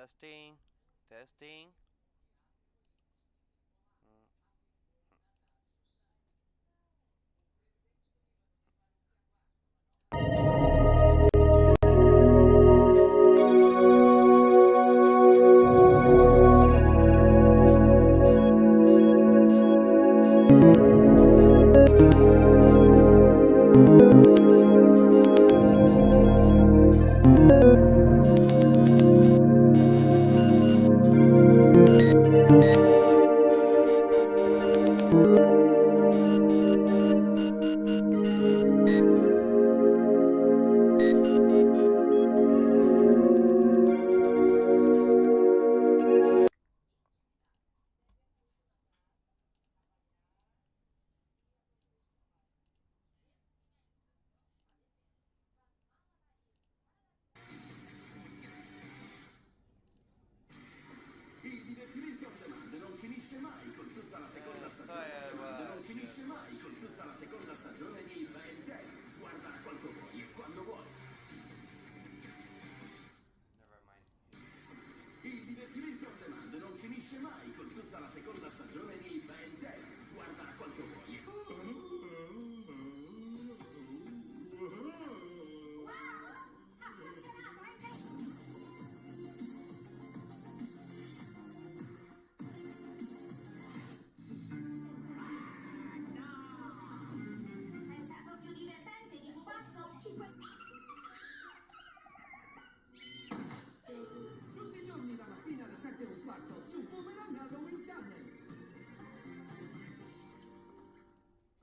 Testing. Testing. Il divertimento on demand non finisce mai con tutta la seconda stagione. Non finisce mai con tutta la seconda stagione di Ben 10. Guarda quanto vuoi e quando vuoi. Never mind. Il divertimento on demand non finisce mai con tutta la seconda stagione di Ben 10. Guarda quanto vuoi. È stato più divertente di pupazzo? Tutti i giorni la mattina alle 7:15 su Boomerang Halloween Channel.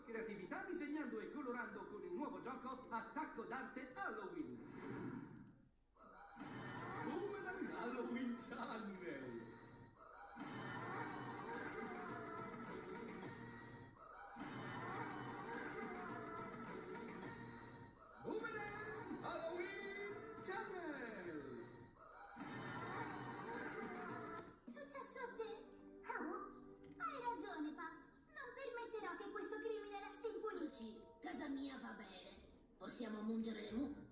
Creatività disegnando e colorando con il nuovo gioco Attacco d'arte Halloween. Boomerang Halloween Channel. Boomerang Halloween Channel. Successo a te? Hai ragione, Puff. Non permetterò che questo crimine resti impunito. Casa mia va bene. Possiamo mungere le mucche.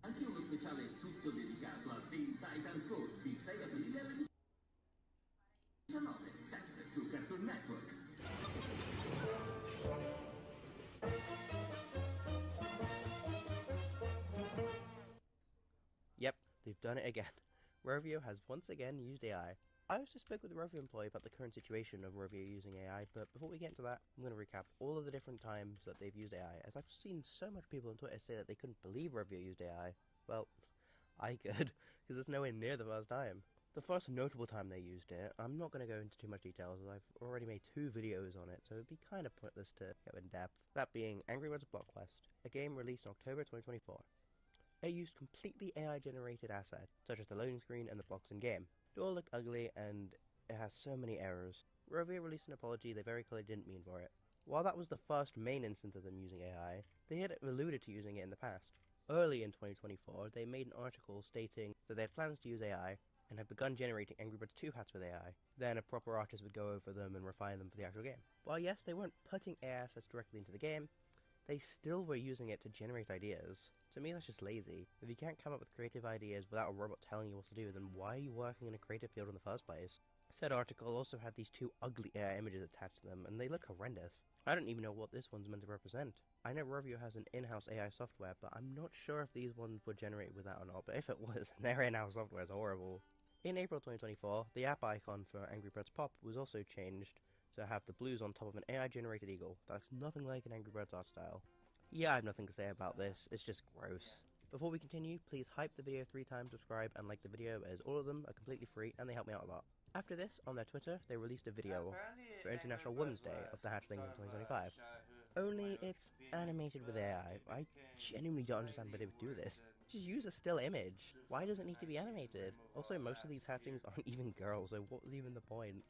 Anche uno speciale tutto dedicato a Teen Titans Go il 6 aprile alle 19, sempre su Cartoon Network. Yep, they've done it again. Rovio has once again used AI. I also spoke with the Rovio employee about the current situation of Rovio using AI, but before we get into that, I'm going to recap all of the different times that they've used AI, as I've seen so much people on Twitter say that they couldn't believe Rovio used AI. Well, I could, because it's nowhere near the first time. The first notable time they used it, I'm not going to go into too much details, as I've already made 2 videos on it, so it'd be kind of pointless to go in depth. That being Angry Birds Block Quest, a game released in October 2024. It used completely AI-generated assets, such as the loading screen and the blocks in-game. It all looked ugly, and it has so many errors. Rovio released an apology they very clearly didn't mean for it. While that was the first main instance of them using AI, they had alluded to using it in the past. Early in 2024, they made an article stating that they had plans to use AI, and had begun generating Angry Birds 2 hats with AI. Then a proper artist would go over them and refine them for the actual game. While yes, they weren't putting AI assets directly into the game, they still were using it to generate ideas. To me, that's just lazy. If you can't come up with creative ideas without a robot telling you what to do, then why are you working in a creative field in the first place? Said article also had these 2 ugly AI images attached to them, and they look horrendous. I don't even know what this one's meant to represent. I know Rovio has an in-house AI software, but I'm not sure if these ones were generated with that or not, but if it was, their in-house software is horrible. In April 2024, the app icon for Angry Birds Pop was also changed to have the blues on top of an AI-generated eagle. That looks nothing like an Angry Birds art style. Yeah, I have nothing to say about this, it's just gross. Before we continue, please hype the video 3 times, subscribe, and like the video, as all of them are completely free and they help me out a lot. After this, on their Twitter, they released a video for International Women's Day of the hatchlings in 2025. Only it's animated with AI. I genuinely don't understand why they would do this. Just use a still image. Why does it need to be animated? Also, most of these hatchlings aren't even girls, so what was even the point?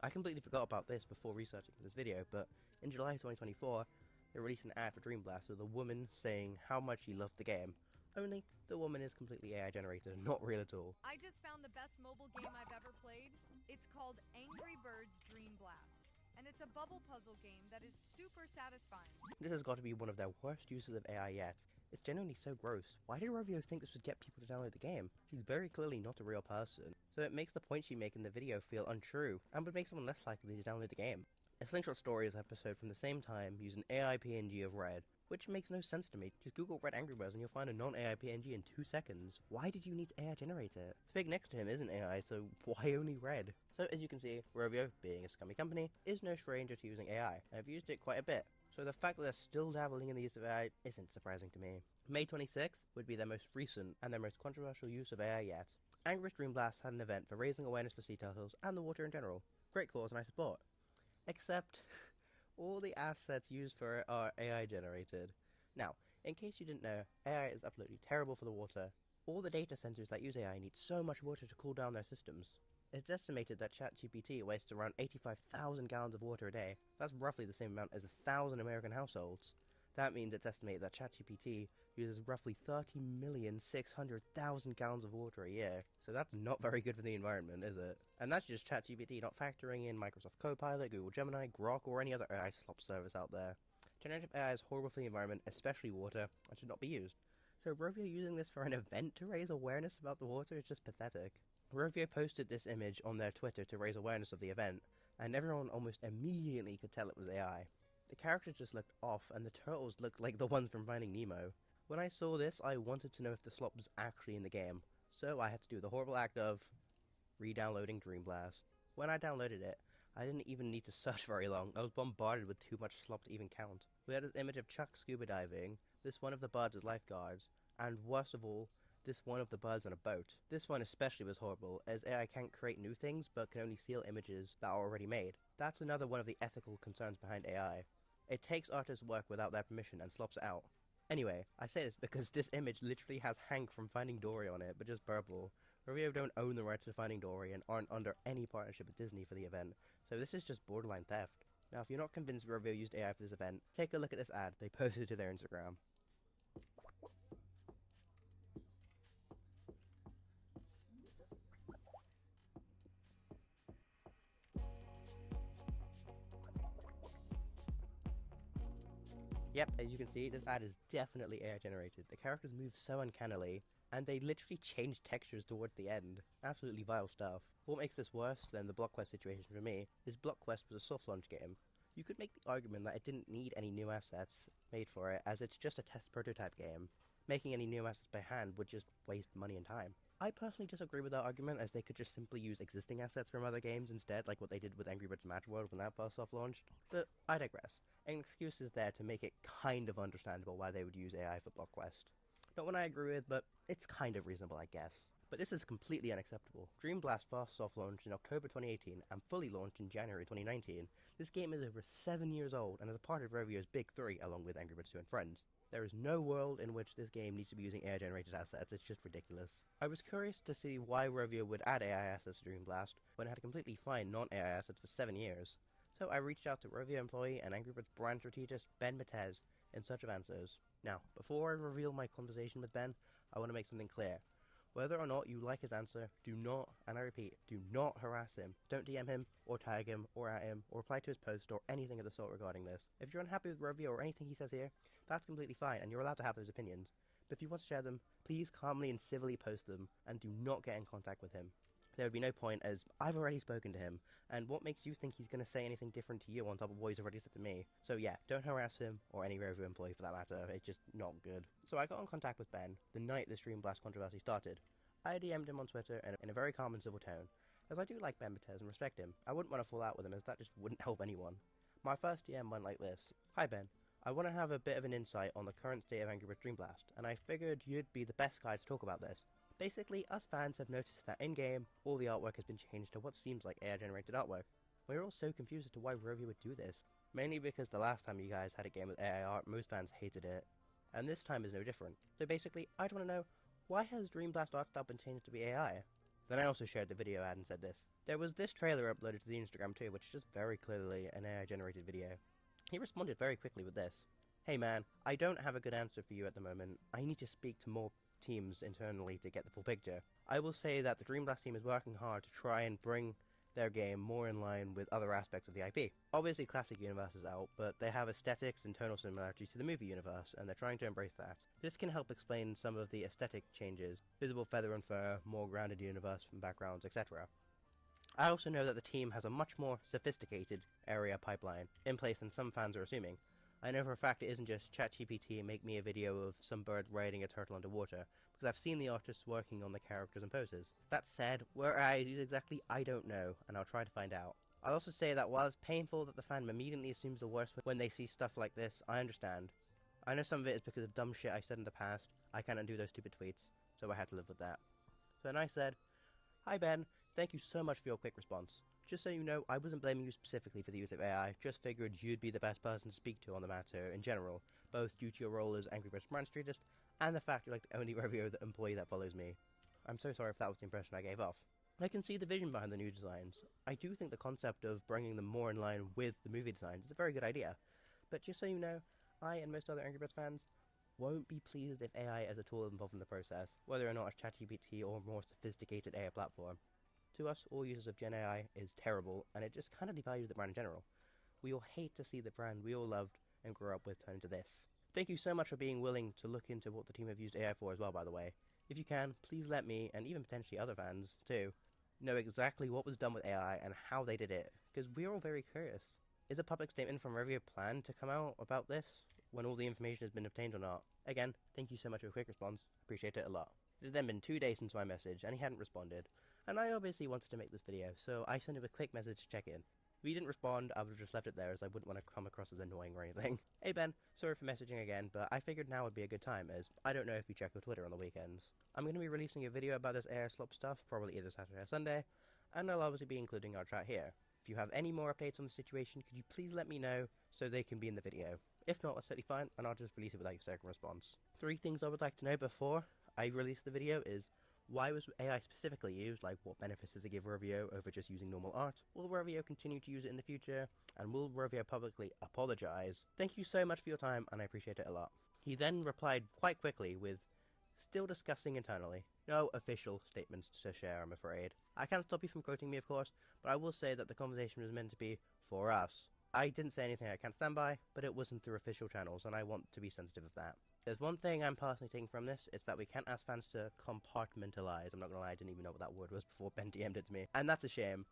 I completely forgot about this before researching for this video, but in July 2024, they released an ad for Dream Blast with a woman saying how much she loved the game. Only, the woman is completely AI generated and not real at all. I just found the best mobile game I've ever played. It's called Angry Birds Dream Blast, and it's a bubble puzzle game that is super satisfying. This has got to be one of their worst uses of AI yet. It's genuinely so gross. Why did Rovio think this would get people to download the game? She's very clearly not a real person, so it makes the point she makes in the video feel untrue, and would make someone less likely to download the game. A Slingshot Stories episode from the same time used an AI PNG of Red, which makes no sense to me. Just Google Red Angry Birds and you'll find a non-AI PNG in 2 seconds. Why did you need to AI generate it? The pig next to him isn't AI, so why only Red? So as you can see, Rovio, being a scummy company, is no stranger to using AI, and I've used it quite a bit. So the fact that they're still dabbling in the use of AI isn't surprising to me. May 26th would be their most recent and their most controversial use of AI yet. Angry Birds Dream Blast had an event for raising awareness for sea turtles and the water in general. Great cause and I support. Except, all the assets used for it are AI generated. Now, in case you didn't know, AI is absolutely terrible for the water. All the data centers that use AI need so much water to cool down their systems. It's estimated that ChatGPT wastes around 85,000 gallons of water a day. That's roughly the same amount as 1,000 American households. That means it's estimated that ChatGPT uses roughly 30,600,000 gallons of water a year. So that's not very good for the environment, is it? And that's just ChatGPT, not factoring in Microsoft Copilot, Google Gemini, Grok, or any other AI slop service out there. Generative AI is horrible for the environment, especially water, and should not be used. So Rovio using this for an event to raise awareness about the water is just pathetic. Rovio posted this image on their Twitter to raise awareness of the event, and everyone almost immediately could tell it was AI. The characters just looked off, and the turtles looked like the ones from Finding Nemo. When I saw this, I wanted to know if the slop was actually in the game, so I had to do the horrible act of re-downloading Dream Blast. When I downloaded it, I didn't even need to search very long. I was bombarded with too much slop to even count. We had this image of Chuck scuba diving, this one of the birds as lifeguards, and worst of all, this one of the birds on a boat. This one especially was horrible, as AI can't create new things, but can only steal images that are already made. That's another one of the ethical concerns behind AI. It takes artists' work without their permission and slops it out. Anyway, I say this because this image literally has Hank from Finding Dory on it, but just purple. Rovio don't own the rights to Finding Dory and aren't under any partnership with Disney for the event, so this is just borderline theft. Now, if you're not convinced Rovio used AI for this event, take a look at this ad they posted to their Instagram. Yep, as you can see, this ad is definitely AI generated. The characters move so uncannily, and they literally change textures towards the end. Absolutely vile stuff. What makes this worse than the Block Quest situation for me is Block Quest was a soft launch game. You could make the argument that it didn't need any new assets made for it, as it's just a test prototype game. Making any new assets by hand would just waste money and time. I personally disagree with that argument, as they could just simply use existing assets from other games instead, like what they did with Angry Birds Match World when that first soft launched. But I digress. An excuse is there to make it kind of understandable why they would use AI for Block Quest. Not one I agree with, but it's kind of reasonable, I guess. But this is completely unacceptable. Dream Blast first soft launched in October 2018 and fully launched in January 2019. This game is over 7 years old and is a part of Rovio's Big 3 along with Angry Birds 2 and Friends. There is no world in which this game needs to be using AI-generated assets, it's just ridiculous. I was curious to see why Rovio would add AI assets to Dream Blast when it had completely fine non-AI assets for 7 years. So I reached out to Rovio employee and Angry Birds brand strategist Ben Matez in search of answers. Now, before I reveal my conversation with Ben, I want to make something clear. Whether or not you like his answer, do not, and I repeat, do not harass him. Don't DM him, or tag him, or at him, or reply to his post, or anything of the sort regarding this. If you're unhappy with Rovio or anything he says here, that's completely fine, and you're allowed to have those opinions. But if you want to share them, please calmly and civilly post them, and do not get in contact with him. There would be no point, as I've already spoken to him, and what makes you think he's going to say anything different to you on top of what he's already said to me? So yeah, don't harass him, or any Rovio employee for that matter, it's just not good. So I got in contact with Ben the night this Dream Blast controversy started. I DM'd him on Twitter in a very calm and civil tone, as I do like Ben Matez and respect him. I wouldn't want to fall out with him, as that just wouldn't help anyone. My first DM went like this. Hi Ben, I want to have a bit of an insight on the current state of Angry Birds Dream Blast, and I figured you'd be the best guy to talk about this. Basically, us fans have noticed that in-game, all the artwork has been changed to what seems like AI-generated artwork. We're all so confused as to why Rovio would do this, mainly because the last time you guys had a game with AI art, most fans hated it, and this time is no different. So basically, I'd want to know, why has Dream Blast art style been changed to be AI? Then I also shared the video ad and said this. There was this trailer uploaded to the Instagram too, which is just very clearly an AI-generated video. He responded very quickly with this. Hey man, I don't have a good answer for you at the moment. I need to speak to more teams internally to get the full picture. I will say that the Dream Blast team is working hard to try and bring their game more in line with other aspects of the IP. Obviously, Classic Universe is out, but they have aesthetics and tonal similarities to the movie universe, and they're trying to embrace that. This can help explain some of the aesthetic changes, visible feather and fur, more grounded universe and backgrounds, etc. I also know that the team has a much more sophisticated area pipeline in place than some fans are assuming. I know for a fact it isn't just ChatGPT make me a video of some bird riding a turtle underwater, because I've seen the artists working on the characters and poses. That said, where AI is used exactly, I don't know, and I'll try to find out. I'll also say that while it's painful that the fan immediately assumes the worst when they see stuff like this, I understand. I know some of it is because of dumb shit I said in the past. I can't undo those stupid tweets, so I had to live with that. So then I said, "Hi Ben, thank you so much for your quick response. Just so you know, I wasn't blaming you specifically for the use of AI, just figured you'd be the best person to speak to on the matter in general, both due to your role as Angry Birds brand strategist and the fact you're like the only reviewer employee that follows me. I'm so sorry if that was the impression I gave off. I can see the vision behind the new designs. I do think the concept of bringing them more in line with the movie designs is a very good idea, but just so you know, I and most other Angry Birds fans won't be pleased if AI is a tool involved in the process, whether or not it's ChatGPT or a more sophisticated AI platform. To us, all users of Gen AI is terrible, and it just kind of devalues the brand in general. We all hate to see the brand we all loved and grew up with turn into this. Thank you so much for being willing to look into what the team have used AI for as well, by the way. If you can, please let me, and even potentially other fans too, know exactly what was done with AI and how they did it, because we're all very curious. Is a public statement from Revio planned to come out about this, when all the information has been obtained or not? Again, thank you so much for a quick response, appreciate it a lot. It had then been 2 days since my message, and he hadn't responded. And I obviously wanted to make this video, so I sent him a quick message to check in. If he didn't respond, I would have just left it there as I wouldn't want to come across as annoying or anything. Hey Ben, sorry for messaging again, but I figured now would be a good time, as I don't know if you check your Twitter on the weekends. I'm going to be releasing a video about this AI slop stuff, probably either Saturday or Sunday, and I'll obviously be including our chat here. If you have any more updates on the situation, could you please let me know so they can be in the video? If not, that's totally fine, and I'll just release it without your second response. 3 things I would like to know before I release the video is: why was AI specifically used? Like, what benefits does it give Revio over just using normal art? Will Revio continue to use it in the future? And will Revio publicly apologize? Thank you so much for your time, and I appreciate it a lot. He then replied quite quickly with, "Still discussing internally. No official statements to share, I'm afraid. I can't stop you from quoting me, of course, but I will say that the conversation was meant to be for us. I didn't say anything I can't stand by, but it wasn't through official channels, and I want to be sensitive of that. There's one thing I'm personally taking from this, it's that we can't ask fans to compartmentalize. I'm not gonna lie, I didn't even know what that word was before Ben DM'd it to me. And that's a shame.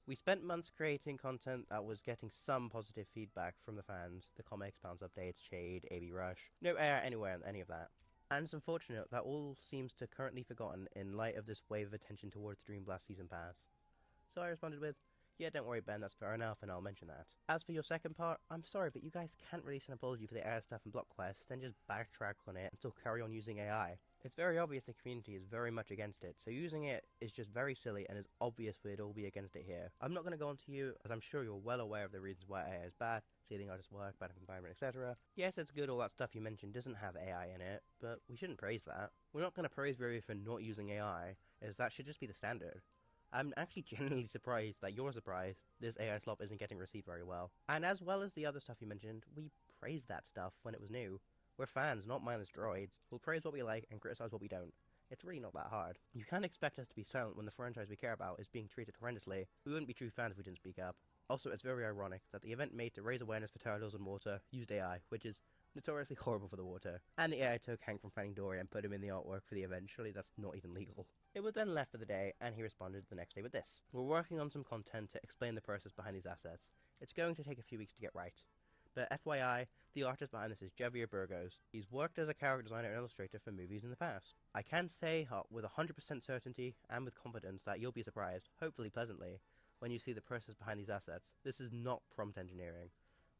We spent months creating content that was getting some positive feedback from the fans. The comics, Pounds Updates, Shade, AB Rush. No AI anywhere in any of that. And it's unfortunate that all seems to currently forgotten in light of this wave of attention towards the Dream Blast Season Pass. So I responded with, "Yeah, don't worry Ben, that's fair enough, and I'll mention that. As for your second part, I'm sorry, but you guys can't release an apology for the AI stuff in Block Quest, then just backtrack on it and still carry on using AI. It's very obvious the community is very much against it, so using it is just very silly and it's obvious we'd all be against it here. I'm not going to go on to you, as I'm sure you're well aware of the reasons why AI is bad, stealing artists' work, bad environment, etc. Yes, it's good all that stuff you mentioned doesn't have AI in it, but we shouldn't praise that. We're not going to praise Revio for not using AI, as that should just be the standard. I'm actually genuinely surprised that you're surprised this AI slop isn't getting received very well. And as well as the other stuff you mentioned, we praised that stuff when it was new. We're fans, not mindless droids. We'll praise what we like and criticize what we don't. It's really not that hard. You can't expect us to be silent when the franchise we care about is being treated horrendously. We wouldn't be true fans if we didn't speak up. Also, it's very ironic that the event made to raise awareness for turtles and water used AI, which is notoriously horrible for the water. And the AI took Hank from Finding Dory and put him in the artwork for the event. Surely that's not even legal. It was then left for the day, and he responded the next day with this: "We're working on some content to explain the process behind these assets. It's going to take a few weeks to get right. But FYI, the artist behind this is Javier Burgos. He's worked as a character designer and illustrator for movies in the past. I can say with 100% certainty and with confidence that you'll be surprised, hopefully pleasantly, when you see the process behind these assets. This is not prompt engineering."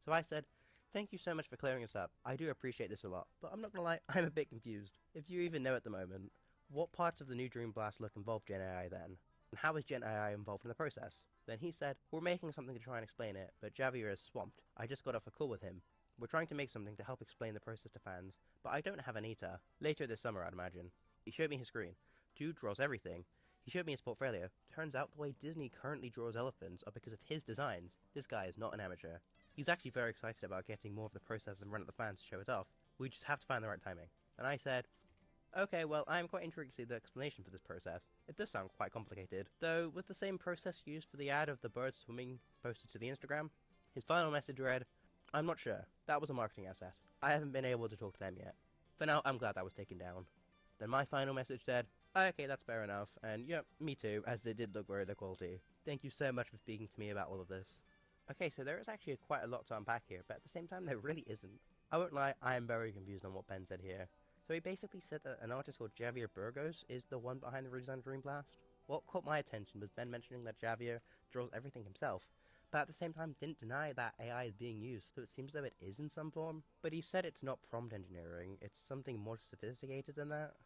So I said, "Thank you so much for clearing us up. I do appreciate this a lot, but I'm not gonna lie, I'm a bit confused. If you even know at the moment, what parts of the new Dream Blast look involve Gen AI then? And how is Gen AI involved in the process?" Then he said, "We're making something to try and explain it, but Javier is swamped. I just got off a call with him. We're trying to make something to help explain the process to fans, but I don't have Anita. Later this summer, I'd imagine." He showed me his screen. Dude draws everything. He showed me his portfolio. Turns out the way Disney currently draws elephants are because of his designs. This guy is not an amateur. He's actually very excited about getting more of the process and run at the fans to show it off. We just have to find the right timing. And I said, "Okay, well, I'm quite intrigued to see the explanation for this process. It does sound quite complicated. Though, was the same process used for the ad of the bird swimming posted to the Instagram? His final message read, "I'm not sure. That was a marketing asset. I haven't been able to talk to them yet. For now, I'm glad that was taken down." Then my final message said, "Okay, that's fair enough, and yep, me too, as it did look very low quality. Thank you so much for speaking to me about all of this." Okay, so there is actually quite a lot to unpack here, but at the same time there really isn't. I won't lie, I am very confused on what Ben said here. So he basically said that an artist called Javier Burgos is the one behind the redesign of Dream Blast. What caught my attention was Ben mentioning that Javier draws everything himself, but at the same time didn't deny that AI is being used, so it seems as though it is in some form. But he said it's not prompt engineering, it's something more sophisticated than that.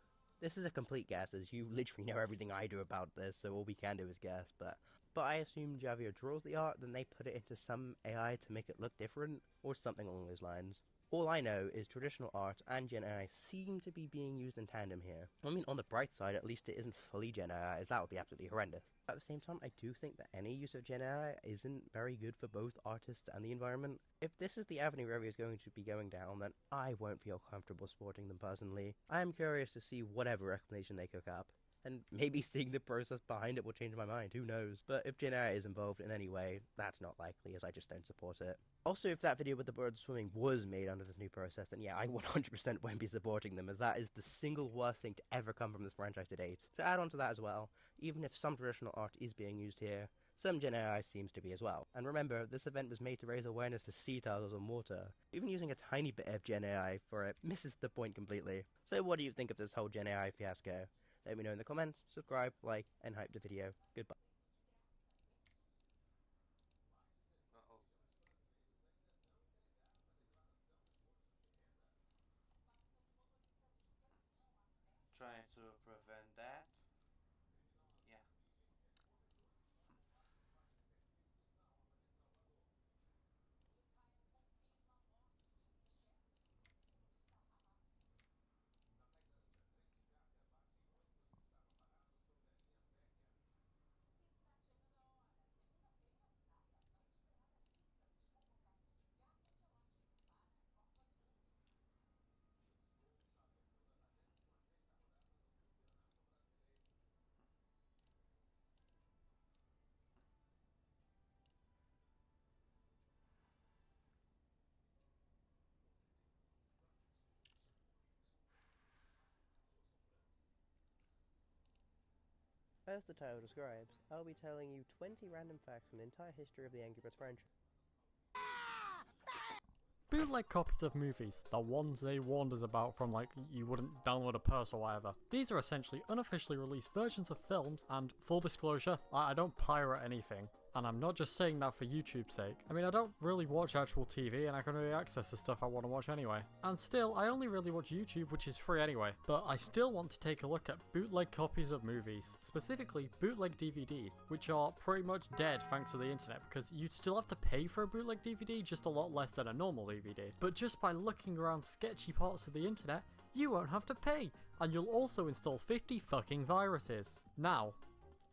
This is a complete guess, as you literally know everything I do about this, so all we can do is guess, but I assume Javier draws the art, then they put it into some AI to make it look different, or something along those lines. All I know is traditional art and Gen AI seem to be being used in tandem here. I mean, on the bright side, at least it isn't fully Gen AI, as that would be absolutely horrendous. At the same time, I do think that any use of Gen AI isn't very good for both artists and the environment. If this is the avenue Revy is going to be going down, then I won't feel comfortable supporting them personally. I am curious to see whatever explanation they cook up. And maybe seeing the process behind it will change my mind, who knows. But if Gen AI is involved in any way, that's not likely, as I just don't support it. Also, if that video with the bird swimming was made under this new process, then yeah, I 100% won't be supporting them, as that is the single worst thing to ever come from this franchise to date. To add on to that as well, even if some traditional art is being used here, some Gen AI seems to be as well. And remember, this event was made to raise awareness for sea turtles on water. Even using a tiny bit of Gen AI for it misses the point completely. So what do you think of this whole Gen AI fiasco? Let me know in the comments, subscribe, like, and hype the video. Goodbye. Uh-oh. Trying to prevent that. Yeah. As the title describes, I'll be telling you 20 random facts from the entire history of the Angry Birds franchise. Bootleg copies of movies, the ones they warned us about from like you wouldn't download a purse or whatever. These are essentially unofficially released versions of films, and full disclosure, I don't pirate anything. And I'm not just saying that for YouTube's sake. I mean, I don't really watch actual TV, and I can only access the stuff I want to watch anyway. And still, I only really watch YouTube, which is free anyway. But I still want to take a look at bootleg copies of movies, specifically bootleg DVDs, which are pretty much dead thanks to the internet, because you'd still have to pay for a bootleg DVD, just a lot less than a normal DVD. But just by looking around sketchy parts of the internet, you won't have to pay, and you'll also install 50 fucking viruses. Now,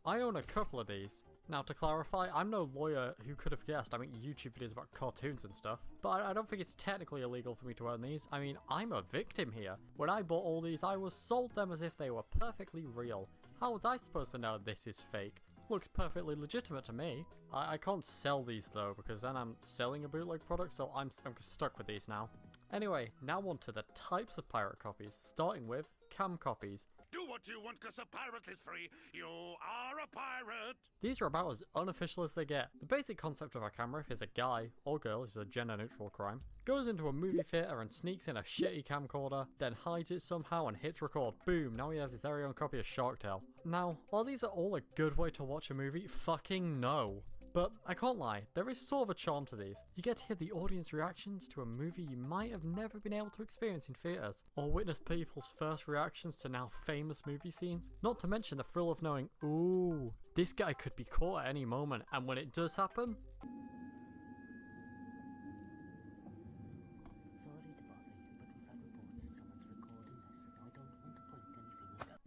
I own a couple of these. Now, to clarify, I'm no lawyer who could have guessed I make YouTube videos about cartoons and stuff, but I don't think it's technically illegal for me to own these. I mean, I'm a victim here. When I bought all these, I was sold them as if they were perfectly real. How was I supposed to know this is fake? Looks perfectly legitimate to me. I can't sell these though, because then I'm selling a bootleg product, so I'm stuck with these now. Anyway, now on to the types of pirate copies, starting with cam copies. Do what you want, cause a pirate is free. You are a pirate. These are about as unofficial as they get. The basic concept of a camera is a guy, or girl, is a gender neutral crime, goes into a movie theater and sneaks in a shitty camcorder, then hides it somehow and hits record. Boom, now he has his very own copy of Shark Tale. Now, while these are all a good way to watch a movie, fucking no. But I can't lie, there is sort of a charm to these. You get to hear the audience reactions to a movie you might have never been able to experience in theatres, or witness people's first reactions to now famous movie scenes. Not to mention the thrill of knowing, ooh, this guy could be caught at any moment, and when it does happen,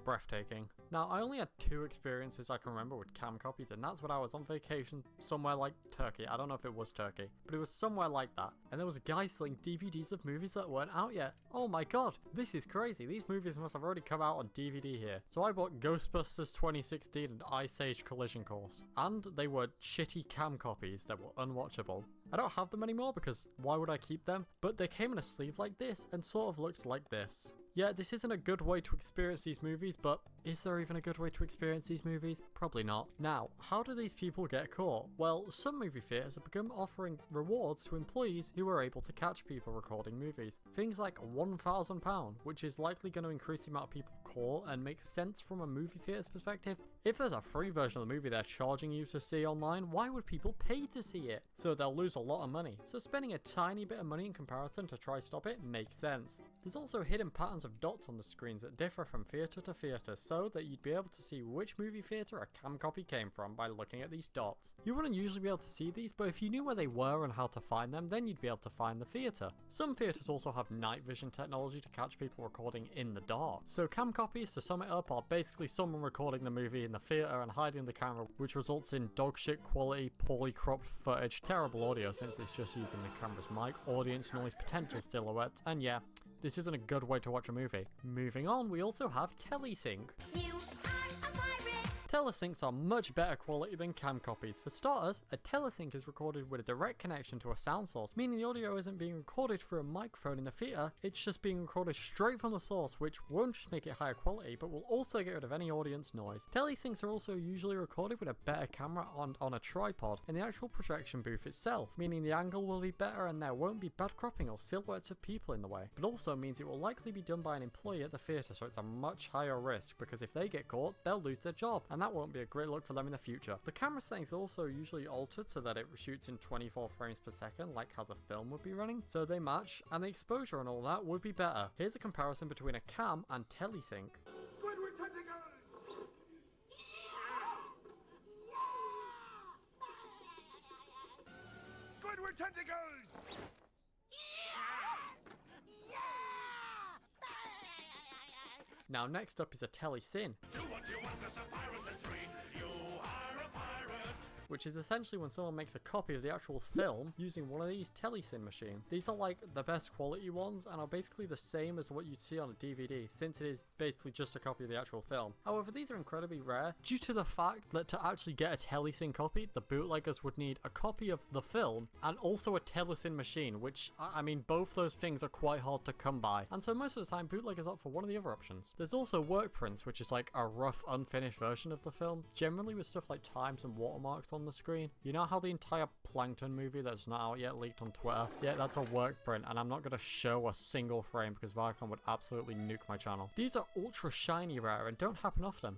breathtaking. Now, I only had 2 experiences I can remember with cam copies, and that's when I was on vacation somewhere like Turkey. I don't know if it was Turkey, but it was somewhere like that. And there was a guy selling DVDs of movies that weren't out yet. Oh my god, this is crazy. These movies must have already come out on DVD here. So I bought Ghostbusters 2016 and Ice Age Collision Course. And they were shitty cam copies that were unwatchable. I don't have them anymore because why would I keep them? But they came in a sleeve like this and sort of looked like this. Yeah, this isn't a good way to experience these movies, but is there even a good way to experience these movies? Probably not. Now, how do these people get caught? Well, some movie theatres have begun offering rewards to employees who are able to catch people recording movies. Things like £1,000, which is likely going to increase the amount of people caught and makes sense from a movie theatre's perspective. If there's a free version of the movie they're charging you to see online, why would people pay to see it? So they'll lose a lot of money. So spending a tiny bit of money in comparison to try stop it makes sense. There's also hidden patterns of dots on the screens that differ from theatre to theatre, so that you'd be able to see which movie theatre a cam copy came from by looking at these dots. You wouldn't usually be able to see these, but if you knew where they were and how to find them, then you'd be able to find the theatre. Some theatres also have night vision technology to catch people recording in the dark. So cam copies, to sum it up, are basically someone recording the movie in the theatre and hiding the camera, which results in dog shit quality, poorly cropped footage, terrible audio since it's just using the camera's mic, audience noise, potential silhouettes, and yeah, this isn't a good way to watch a movie. Moving on, we also have telesync. You are a pirate. Telesyncs are much better quality than cam copies. For starters, a telesync is recorded with a direct connection to a sound source, meaning the audio isn't being recorded through a microphone in the theatre, it's just being recorded straight from the source, which won't just make it higher quality, but will also get rid of any audience noise. Telesyncs are also usually recorded with a better camera on a tripod in the actual projection booth itself, meaning the angle will be better and there won't be bad cropping or silhouettes of people in the way. But also means it will likely be done by an employee at the theatre, so it's a much higher risk, because if they get caught, they'll lose their job, and that won't be a great look for them in the future. The camera settings are also usually altered so that it shoots in 24 frames per second, like how the film would be running, so they match, and the exposure and all that would be better. Here's a comparison between a cam and telesync. Squidward tentacles! Squidward tentacles! Now next up is a telesyn, Do what you want, 'cause a pirate is free. You are a pirate. which is essentially when someone makes a copy of the actual film using one of these telesyn machines. These are like the best quality ones and are basically the same as what you'd see on a DVD, since it is basically just a copy of the actual film. However, these are incredibly rare due to the fact that to actually get a telesyn copy, the bootleggers would need a copy of the film and also a telesyn machine, which, I mean, both those things are quite hard to come by. And so most of the time, bootleggers opt for one of the other options. There's also work prints, which is like a rough, unfinished version of the film, generally with stuff like times and watermarks on the screen. You know how the entire Plankton movie that's not out yet leaked on Twitter? Yeah, that's a work print, and I'm not going to show a single frame because Viacom would absolutely nuke my channel. These are ultra shiny rare and don't happen often.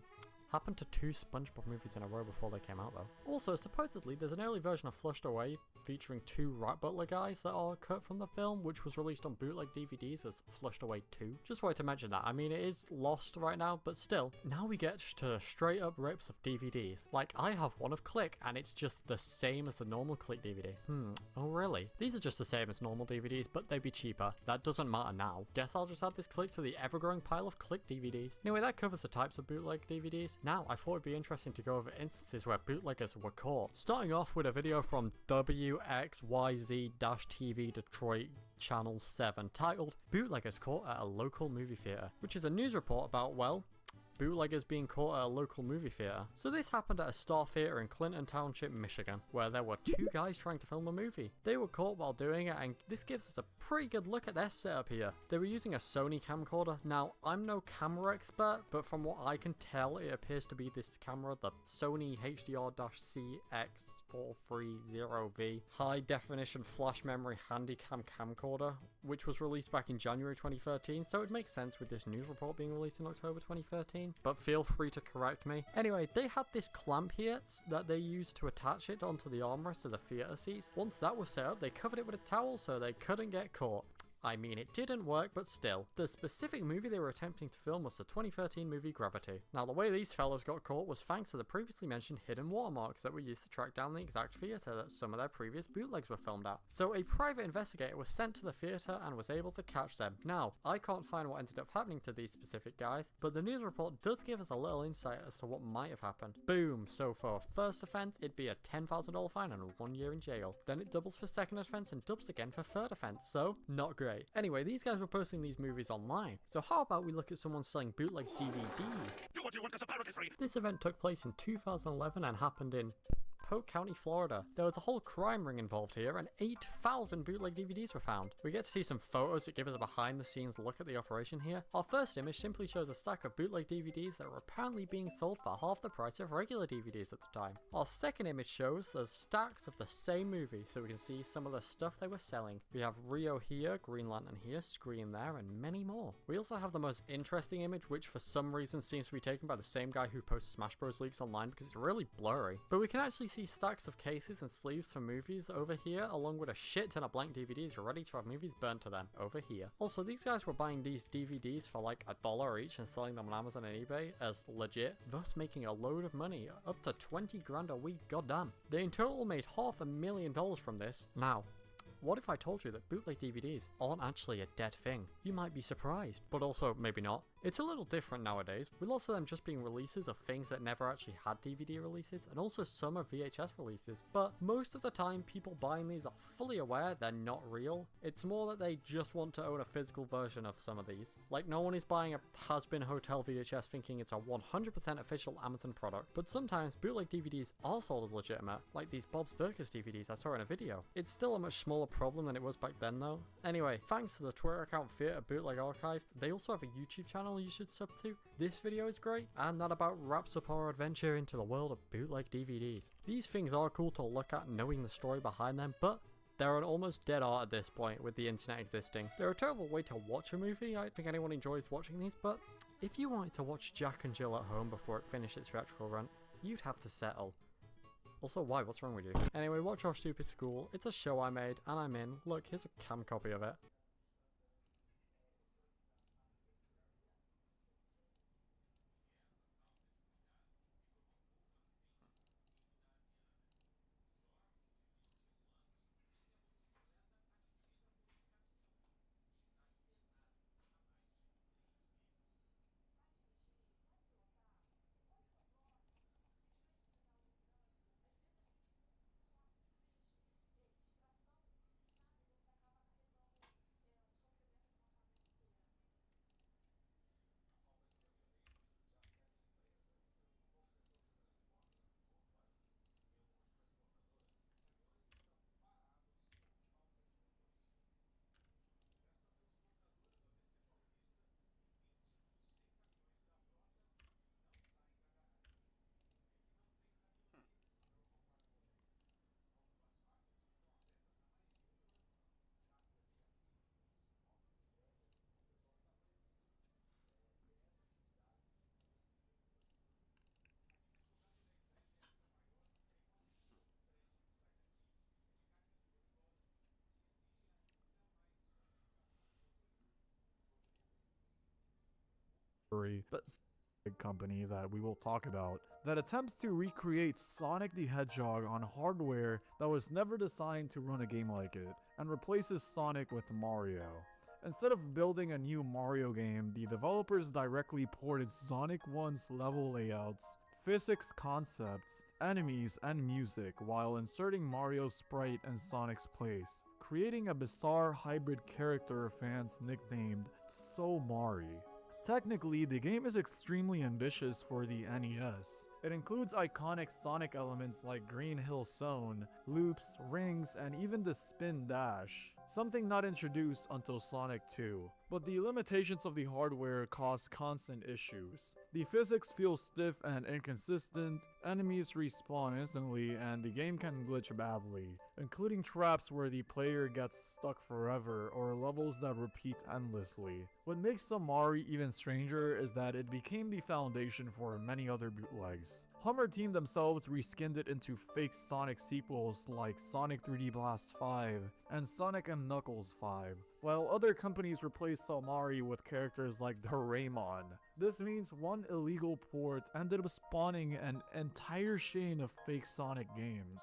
Happened to 2 SpongeBob movies in a row before they came out though. Also, supposedly there's an early version of Flushed Away featuring 2 Rat Butler guys that are cut from the film, which was released on bootleg DVDs as Flushed Away 2. Just wanted to mention that. I mean, it is lost right now, but still. Now we get to straight up rips of DVDs. Like, I have one of Click, and it's just the same as a normal Click DVD. Oh really? These are just the same as normal DVDs, but they'd be cheaper. That doesn't matter now. Guess I'll just add this Click to the ever-growing pile of Click DVDs. Anyway, that covers the types of bootleg DVDs. Now, I thought it'd be interesting to go over instances where bootleggers were caught. Starting off with a video from WXYZ-TV Detroit Channel 7 titled "Bootleggers Caught at a Local Movie Theatre," which is a news report about, well, bootleggers being caught at a local movie theatre. So this happened at a Star Theatre in Clinton Township, Michigan, where there were 2 guys trying to film a movie. They were caught while doing it, and this gives us a pretty good look at their setup here. They were using a Sony camcorder. Now, I'm no camera expert, but from what I can tell, it appears to be this camera, the Sony HDR-CX430V high definition flash memory handycam camcorder, which was released back in January 2013, so it makes sense with this news report being released in October 2013. But feel free to correct me. Anyway, they had this clamp here that they used to attach it onto the armrest of the theatre seats. Once that was set up, they covered it with a towel so they couldn't get caught. I mean, it didn't work, but still. The specific movie they were attempting to film was the 2013 movie Gravity. Now, the way these fellows got caught was thanks to the previously mentioned hidden watermarks that were used to track down the exact theatre that some of their previous bootlegs were filmed at. So a private investigator was sent to the theatre and was able to catch them. Now, I can't find what ended up happening to these specific guys, but the news report does give us a little insight as to what might have happened. Boom! So for first offence, it'd be a $10,000 fine and 1 year in jail. Then it doubles for second offence and doubles again for third offence, so not great. Anyway, these guys were posting these movies online, so how about we look at someone selling bootleg DVDs? Do what you want because a pirate is free. This event took place in 2011 and happened in Polk County, Florida. There was a whole crime ring involved here and 8,000 bootleg DVDs were found. We get to see some photos that give us a behind the scenes look at the operation here. Our first image simply shows a stack of bootleg DVDs that were apparently being sold for half the price of regular DVDs at the time. Our second image shows us stacks of the same movie so we can see some of the stuff they were selling. We have Rio here, Green Lantern here, Scream there, and many more. We also have the most interesting image, which for some reason seems to be taken by the same guy who posts Smash Bros leaks online because it's really blurry. But we can actually see stacks of cases and sleeves for movies over here, along with a shit ton of blank DVDs ready to have movies burnt to them over here. Also, these guys were buying these DVDs for like $1 each and selling them on Amazon and eBay as legit, thus making a load of money, up to 20 grand a week, goddamn. They in total made $500,000 from this. Now, what if I told you that bootleg DVDs aren't actually a dead thing? You might be surprised, but also maybe not. It's a little different nowadays, with lots of them just being releases of things that never actually had DVD releases, and also some are VHS releases. But most of the time, people buying these are fully aware they're not real. It's more that they just want to own a physical version of some of these. Like, no one is buying a Has-Been Hotel VHS thinking it's a 100% official Amazon product, but sometimes bootleg DVDs are sold as legitimate, like these Bob's Burgers DVDs I saw in a video. It's still a much smaller problem than it was back then though. Anyway, thanks to the Twitter account Theatre Bootleg Archives, they also have a YouTube channel you should sub to. This video is great, and that about wraps up our adventure into the world of bootleg DVDs. These things are cool to look at knowing the story behind them, but they're an almost dead art at this point with the internet existing. They're a terrible way to watch a movie. I don't think anyone enjoys watching these, but if you wanted to watch Jack and Jill at home before it finished its theatrical run, you'd have to settle. Also, why? What's wrong with you? Anyway, watch Our Stupid School. It's a show I made, and I'm in. Look, here's a cam copy of it. But big company that we will talk about that attempts to recreate Sonic the Hedgehog on hardware that was never designed to run a game like it, and replaces Sonic with Mario. Instead of building a new Mario game, the developers directly ported Sonic 1's level layouts, physics concepts, enemies, and music while inserting Mario's sprite in Sonic's place, creating a bizarre hybrid character fans nicknamed So Mari. Technically, the game is extremely ambitious for the NES. It includes iconic Sonic elements like Green Hill Zone, loops, rings, and even the spin dash, something not introduced until Sonic 2. But the limitations of the hardware cause constant issues. The physics feel stiff and inconsistent, enemies respawn instantly, and the game can glitch badly, including traps where the player gets stuck forever or levels that repeat endlessly. What makes Samari even stranger is that it became the foundation for many other bootlegs. Hummer Team themselves reskinned it into fake Sonic sequels like Sonic 3D Blast 5 and Sonic & Knuckles 5, while other companies replaced Solmari with characters like Doraemon. This means one illegal port ended up spawning an entire chain of fake Sonic games.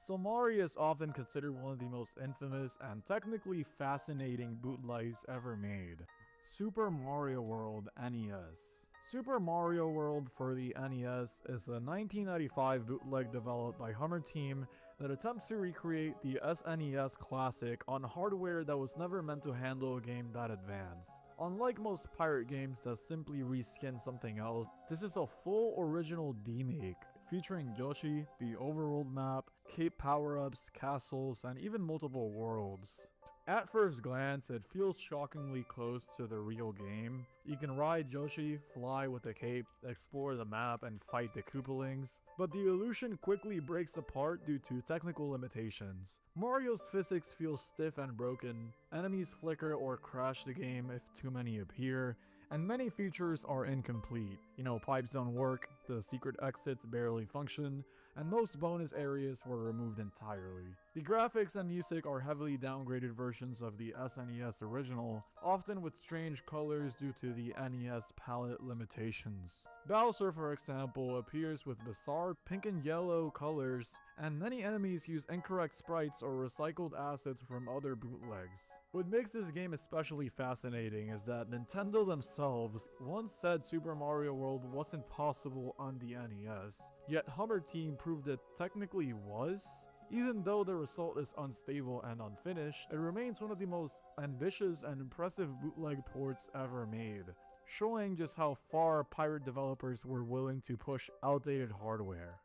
Solmari is often considered one of the most infamous and technically fascinating bootlegs ever made. Super Mario World NES. Super Mario World for the NES is a 1995 bootleg developed by Hummer Team that attempts to recreate the SNES classic on hardware that was never meant to handle a game that advanced. Unlike most pirate games that simply reskin something else, this is a full original demake, featuring Yoshi, the overworld map, cape power-ups, castles, and even multiple worlds. At first glance, it feels shockingly close to the real game. You can ride Yoshi, fly with the cape, explore the map, and fight the Koopalings, but the illusion quickly breaks apart due to technical limitations. Mario's physics feel stiff and broken, enemies flicker or crash the game if too many appear, and many features are incomplete. Pipes don't work, the secret exits barely function, and most bonus areas were removed entirely. The graphics and music are heavily downgraded versions of the SNES original, often with strange colors due to the NES palette limitations. Bowser, for example, appears with bizarre pink and yellow colors, and many enemies use incorrect sprites or recycled assets from other bootlegs. What makes this game especially fascinating is that Nintendo themselves once said Super Mario World wasn't possible on the NES, yet Hummer Team proved it technically was. Even though the result is unstable and unfinished, it remains one of the most ambitious and impressive bootleg ports ever made, showing just how far pirate developers were willing to push outdated hardware.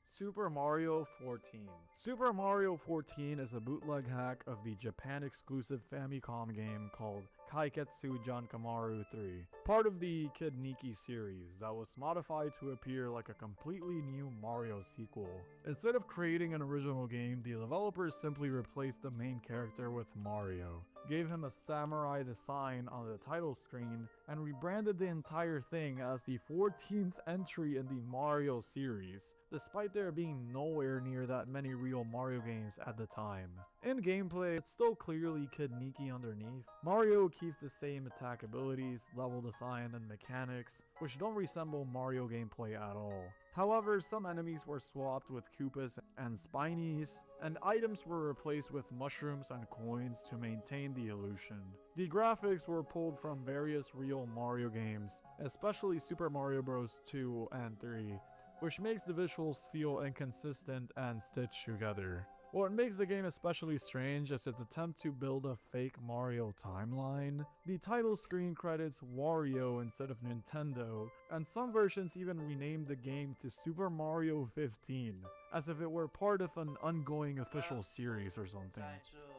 Super Mario 14. Super Mario 14 is a bootleg hack of the Japan-exclusive Famicom game called Kaiketsu Jankamaru 3, part of the Kid Niki series that was modified to appear like a completely new Mario sequel. Instead of creating an original game, the developers simply replaced the main character with Mario, gave him a samurai design on the title screen, and rebranded the entire thing as the 14th entry in the Mario series, despite there being nowhere near that many real Mario games at the time. In gameplay, it's still clearly Kid Niki underneath. Mario keeps the same attack abilities, level design, and mechanics, which don't resemble Mario gameplay at all. However, some enemies were swapped with Koopas and Spinies, and items were replaced with mushrooms and coins to maintain the illusion. The graphics were pulled from various real Mario games, especially Super Mario Bros. 2 and 3, which makes the visuals feel inconsistent and stitched together. What makes the game especially strange is its attempt to build a fake Mario timeline. The title screen credits Wario instead of Nintendo, and some versions even renamed the game to Super Mario 15, as if it were part of an ongoing official series or something.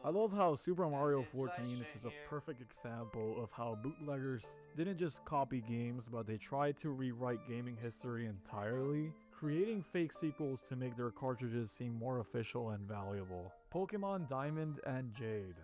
I love how Super Mario 14 is just a perfect example of how bootleggers didn't just copy games, but they tried to rewrite gaming history entirely, creating fake sequels to make their cartridges seem more official and valuable. Pokemon Diamond and Jade.